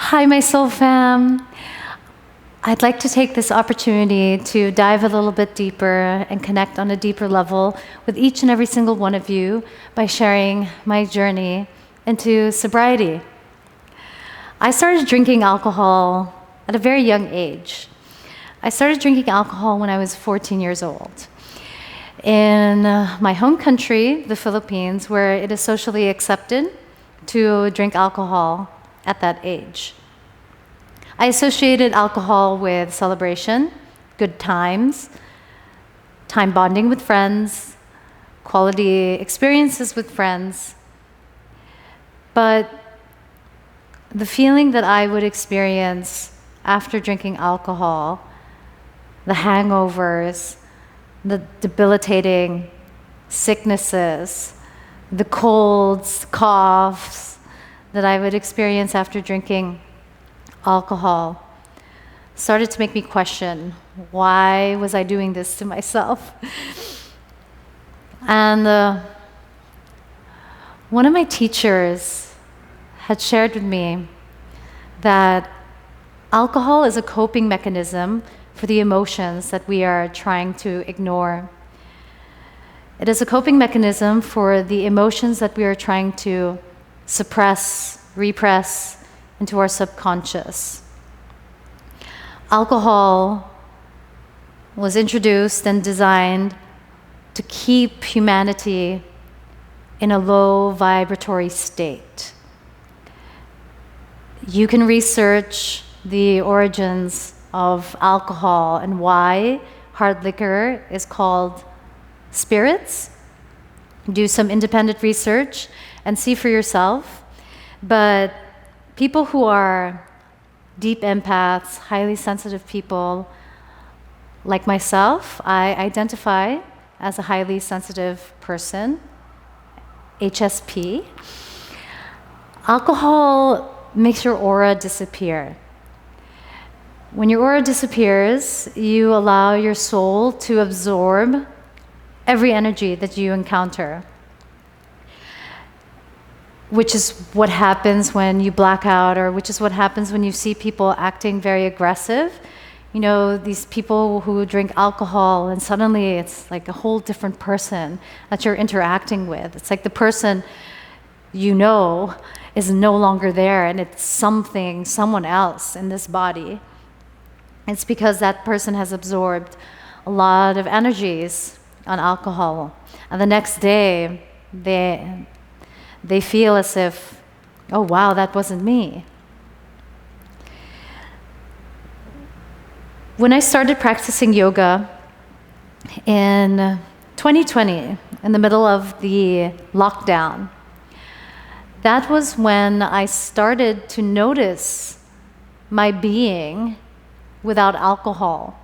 Hi, my soul fam. I'd like to take this opportunity to dive a little bit deeper and connect on a deeper level with each and every single one of you by sharing my journey into sobriety. I started drinking alcohol at a very young age. I started drinking alcohol when I was 14 years old. In my home country, the Philippines, where it is socially accepted to drink alcohol at that age. I associated alcohol with celebration, good times, time bonding with friends, quality experiences with friends. But the feeling that I would experience after drinking alcohol, the hangovers, the debilitating sicknesses, the colds, coughs that I would experience after drinking alcohol started to make me question, why was I doing this to myself? And one of my teachers had shared with me that alcohol is a coping mechanism for the emotions that we are trying to ignore. It is a coping mechanism for the emotions that we are trying to suppress, repress into our subconscious. Alcohol was introduced and designed to keep humanity in a low vibratory state. You can research the origins of alcohol and why hard liquor is called spirits. Do some independent research and see for yourself. But people who are deep empaths, highly sensitive people like myself, I identify as a highly sensitive person, HSP. Alcohol makes your aura disappear. When your aura disappears, you allow your soul to absorb every energy that you encounter, which is what happens when you black out, or which is what happens when you see people acting very aggressive. You know, these people who drink alcohol and suddenly it's like a whole different person that you're interacting with. It's like the person you know is no longer there and it's someone else in this body. It's because that person has absorbed a lot of energies on alcohol. And the next day, they feel as if, oh wow, that wasn't me. When I started practicing yoga in 2020, in the middle of the lockdown, that was when I started to notice my being without alcohol.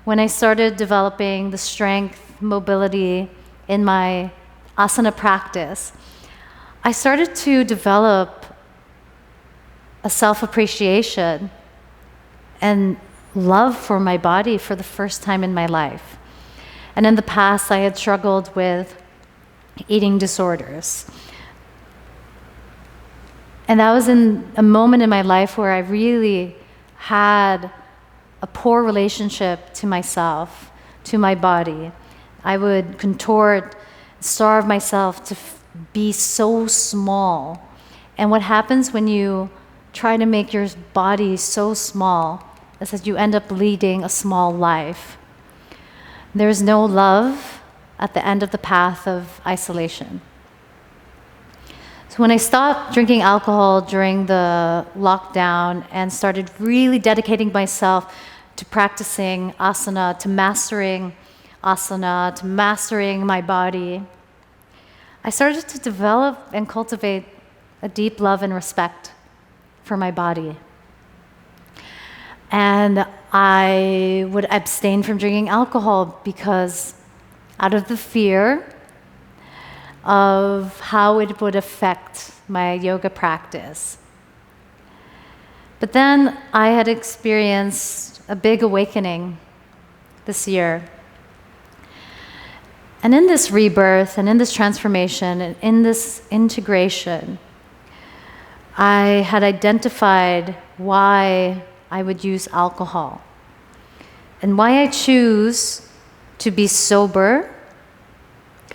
When I started developing the strength, mobility in my asana practice, I started to develop a self-appreciation and love for my body for the first time in my life. And in the past, I had struggled with eating disorders. And that was in a moment in my life where I really had a poor relationship to myself, to my body. I would contort, starve myself to be so small. And what happens when you try to make your body so small is that you end up leading a small life. There's no love at the end of the path of isolation. So when I stopped drinking alcohol during the lockdown and started really dedicating myself to practicing asana, to mastering my body, I started to develop and cultivate a deep love and respect for my body. And I would abstain from drinking alcohol because out of the fear of how it would affect my yoga practice. But then I had experienced a big awakening this year. And in this rebirth and in this transformation and in this integration, I had identified why I would use alcohol and why I choose to be sober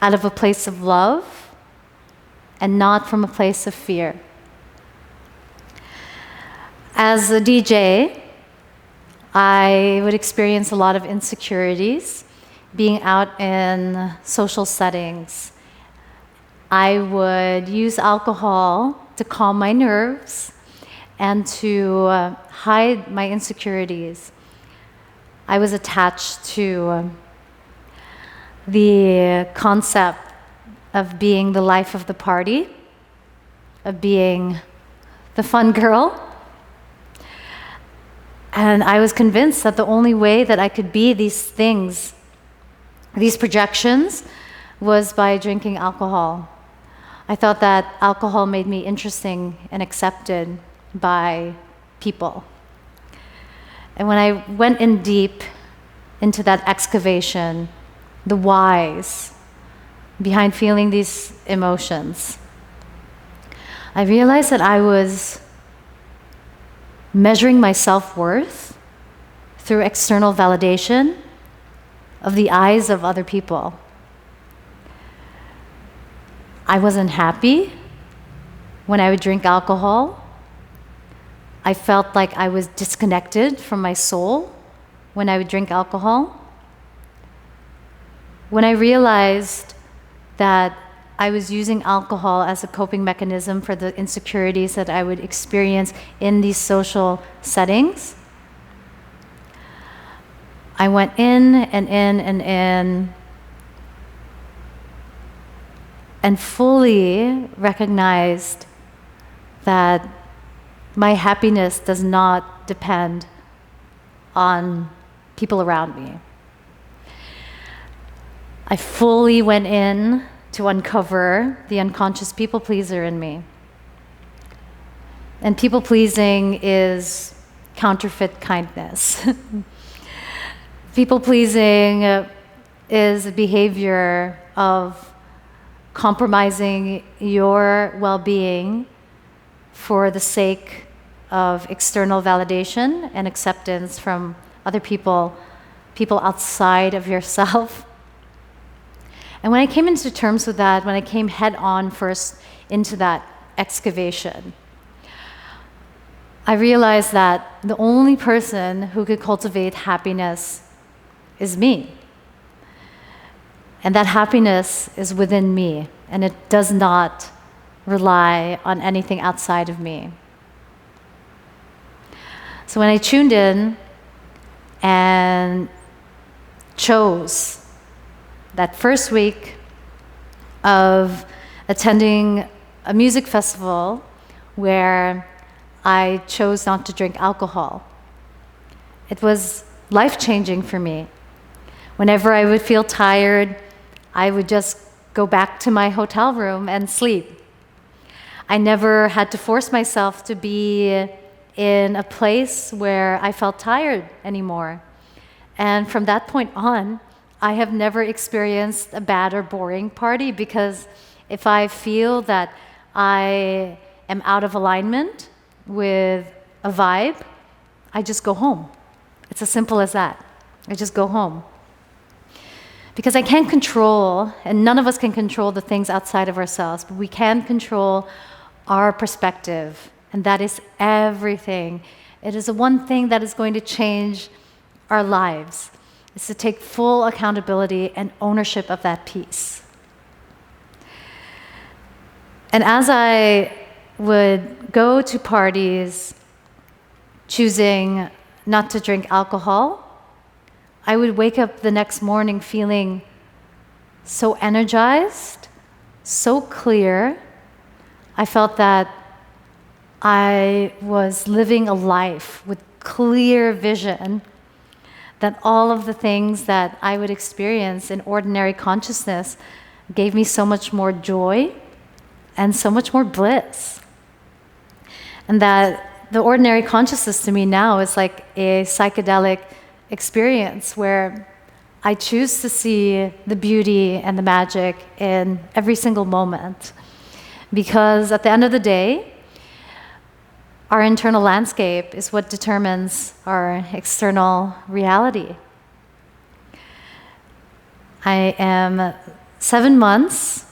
out of a place of love and not from a place of fear. As a DJ, I would experience a lot of insecurities being out in social settings. I would use alcohol to calm my nerves and to hide my insecurities. I was attached to the concept of being the life of the party, of being the fun girl. And I was convinced that the only way that I could be these things, these projections, was by drinking alcohol. I thought that alcohol made me interesting and accepted by people. And when I went in deep into that excavation, the whys behind feeling these emotions, I realized that I was measuring my self-worth through external validation of the eyes of other people. I wasn't happy when I would drink alcohol. I felt like I was disconnected from my soul when I would drink alcohol. When I realized that I was using alcohol as a coping mechanism for the insecurities that I would experience in these social settings, I went in and in and in and fully recognized that my happiness does not depend on people around me. I fully went in to uncover the unconscious people pleaser in me. And people pleasing is counterfeit kindness. People pleasing is a behavior of compromising your well-being for the sake of external validation and acceptance from other people, people outside of yourself. And when I came into terms with that, when I came head on first into that excavation, I realized that the only person who could cultivate happiness is me. And that happiness is within me, and it does not rely on anything outside of me. So when I tuned in and chose that first week of attending a music festival where I chose not to drink alcohol, it was life-changing for me. Whenever I would feel tired, I would just go back to my hotel room and sleep. I never had to force myself to be in a place where I felt tired anymore. And from that point on, I have never experienced a bad or boring party, because if I feel that I am out of alignment with a vibe, I just go home. It's as simple as that. I just go home. Because I can't control, and none of us can control the things outside of ourselves, but we can control our perspective, and that is everything. It is the one thing that is going to change our lives, is to take full accountability and ownership of that piece. And as I would go to parties choosing not to drink alcohol, I would wake up the next morning feeling so energized, so clear. I felt that I was living a life with clear vision, that all of the things that I would experience in ordinary consciousness gave me so much more joy and so much more bliss. And that the ordinary consciousness to me now is like a psychedelic experience where I choose to see the beauty and the magic in every single moment. Because at the end of the day, Our internal landscape is what determines our external reality. I am 7 months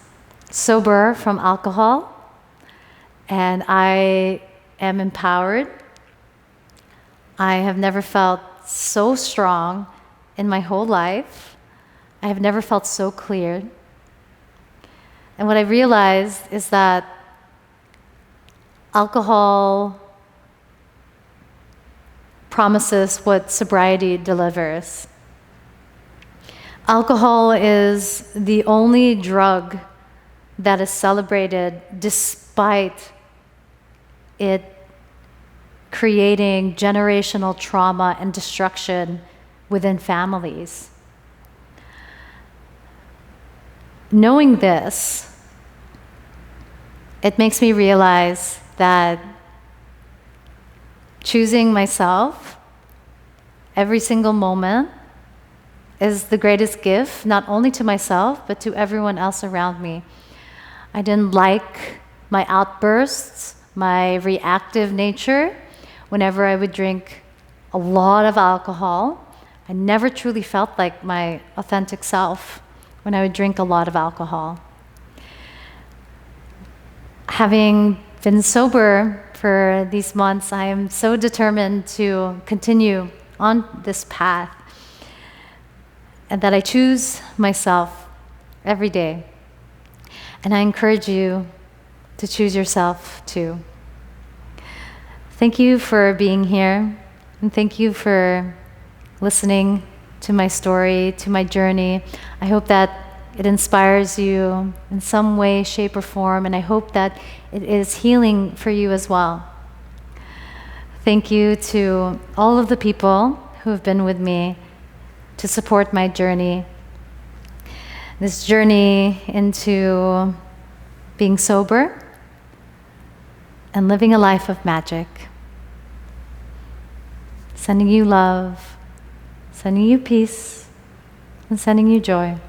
sober from alcohol, and I am empowered. I have never felt so strong in my whole life. I have never felt so clear. And what I realized is that alcohol promises what sobriety delivers. Alcohol is the only drug that is celebrated despite it creating generational trauma and destruction within families. Knowing this, it makes me realize that choosing myself every single moment is the greatest gift, not only to myself, but to everyone else around me. I didn't like my outbursts, my reactive nature. Whenever I would drink a lot of alcohol, I never truly felt like my authentic self when I would drink a lot of alcohol. Having been sober for these months, I am so determined to continue on this path, and that I choose myself every day. And I encourage you to choose yourself too. Thank you for being here, and thank you for listening to my story, to my journey. I hope that it inspires you in some way, shape, or form, and I hope that it is healing for you as well. Thank you to all of the people who have been with me to support my journey. This journey into being sober and living a life of magic. Sending you love, sending you peace, and sending you joy.